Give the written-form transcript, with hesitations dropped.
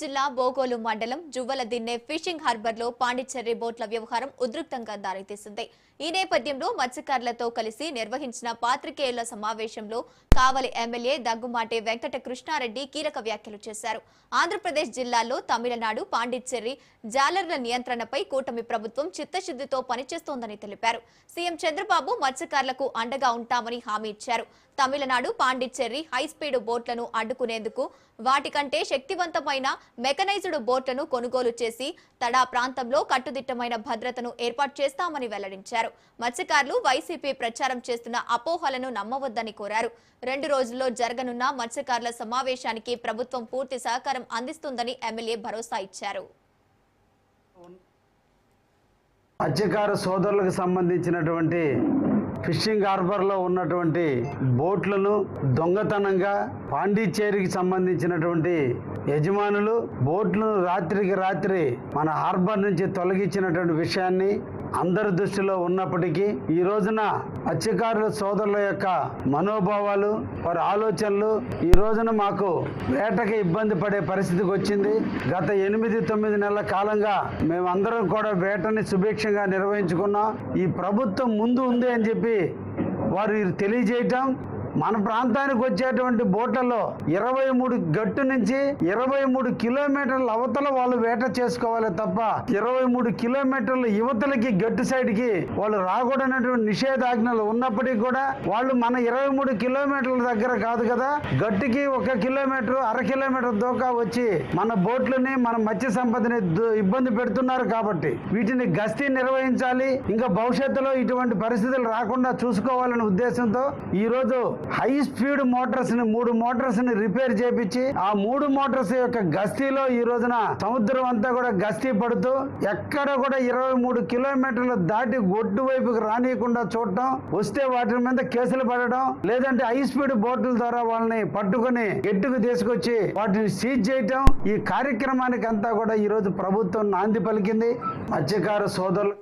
జిల్లా బోగోలు మండలం జువ్వల దిన్నె fishing harbour లో పాండిచ్చేరి బోట్ల వ్యవహారం ఉద్రిక్తంగా దారితీసింది. ఈ నేపథ్యంలో మత్స్యకారులతో కలిసి నిర్వహించిన పాత్రికేయుల సమావేశంలో కావలి ఎమ్మెల్యే దగ్గుమాటి వెంకట కృష్ణారెడ్డి కీలక వ్యాఖ్యలు చేశారు. ఆంధ్రప్రదేశ్ జిల్లాల్లో తమిళనాడు, పాండిచ్చేరి జాలర్ల నియంత్రణపై కూటమి ప్రభుత్వం చిత్తశుద్ధితో పనిచేస్తోందని తెలిపారు. సీఎం చంద్రబాబు మత్స్యకారులకు అండగా ఉంటామని హామీ ఇచ్చారు. తమిళనాడు, పాండిచ్చేరి హైస్పీడ్ బోట్లను అడ్డుకునేందుకు వాటికంటే శక్తివంతమైన మెకనైజ్డ్ బోట్లను కొనుగోలు చేసి తడా ప్రాంతంలో కట్టుదిట్టమైన భద్రతను ఏర్పాటు చేస్తామని వెల్లడించారు. మత్స్యకారులు వైసీపీ ప్రచారం చేస్తున్న అపోహలను నమ్మవద్దని కోరారు. 2 రోజుల్లో జరగనున్న మత్స్యకారుల సమావేశానికి ప్రభుత్వం పూర్తి సహకారం అందిస్తుందని ఎమ్మెల్యే భరోసా ఇచ్చారు. మత్స్యకార సోదరులకు సంబంధించినటువంటి ఫిషింగ్ హార్బర్లో ఉన్నటువంటి బోట్లను దొంగతనంగా పాండిచ్చేరికి సంబంధించినటువంటి యజమానులు బోట్లను రాత్రికి రాత్రి మన హార్బర్ నుంచి తొలగించినటువంటి విషయాన్ని అందరి దృష్టిలో ఉన్నప్పటికీ ఈ రోజున మత్స్యకారుల సోదరుల యొక్క మనోభావాలు, వారి ఆలోచనలు ఈ రోజున మాకు వేటకి ఇబ్బంది పడే పరిస్థితికి వచ్చింది. గత 8-9 నెలల కాలంగా మేమందరం కూడా వేటని సుభిక్షంగా నిర్వహించుకున్నాం. ఈ ప్రభుత్వం ముందు ఉంది అని చెప్పి వారు తెలియజేయటం, మన ప్రాంతానికి వచ్చేటువంటి బోట్లలో 23 గట్టు నుంచి 23 కిలోమీటర్ల అవతల వాళ్ళు వేట చేసుకోవాలి తప్ప 23 కిలోమీటర్ల యువతలకి గట్టు సైడ్కి వాళ్ళు రాకూడనటువంటి నిషేధాజ్ఞలు ఉన్నప్పటికీ కూడా వాళ్ళు మన 23 కిలోమీటర్ల దగ్గర కాదు కదా, గట్టుకి 1 కిలోమీటర్, 1/2 కిలోమీటర్ దూకా వచ్చి మన బోట్లని, మన మత్స్య సంపదని ఇబ్బంది పెడుతున్నారు. కాబట్టి వీటిని గస్తీ నిర్వహించాలి, ఇంకా భవిష్యత్తులో ఇటువంటి పరిస్థితులు రాకుండా చూసుకోవాలనే ఉద్దేశంతో ఈరోజు హై స్పీడ్ మోటార్స్ ని 3 మోటార్స్ ని రిపేర్ చేపించి ఆ 3 మోటార్స్ యొక్క గస్తీలో ఈ రోజున సముద్రం అంతా కూడా గస్తీ పడుతూ ఎక్కడ కూడా 23 కిలోమీటర్లు దాటి ఒడ్డు వైపుకి రానియకుండా చూడటం, వస్తే వాటి మీద కేసులు పడడం, లేదంటే హై స్పీడ్ బోట్ల ద్వారా వాళ్ళని పట్టుకుని గెట్టుకు తీసుకొచ్చి వాటిని సీజ్ చేయటం, ఈ కార్యక్రమానికి అంతా కూడా ఈ రోజు ప్రభుత్వం నాంది పలికింది. మత్స్యకార సోదరులు